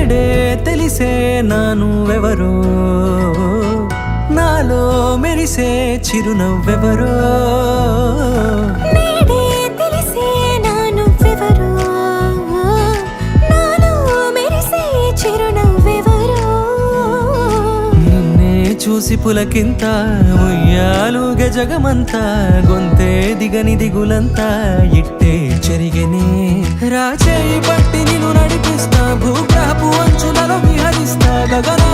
నేడే తెలిసే నువ్వెవరో, నాలో మెరిసే చిరునవ్వెవరో. నేడే తెలిసే నువ్వెవరో, నాలో మెరిసే చిరునవ్వెవరో. నిన్నే చూసి పులకింత ఉయ్యాలుగ జగమంతా, గొంతే దిగని దిగులంతా ఇట్టే చెరిగెనే. రాచేయి పట్టి నిన్ను నడిపిస్తా, భూగ్రహపు అంచులలో విహరిస్తా, గగనా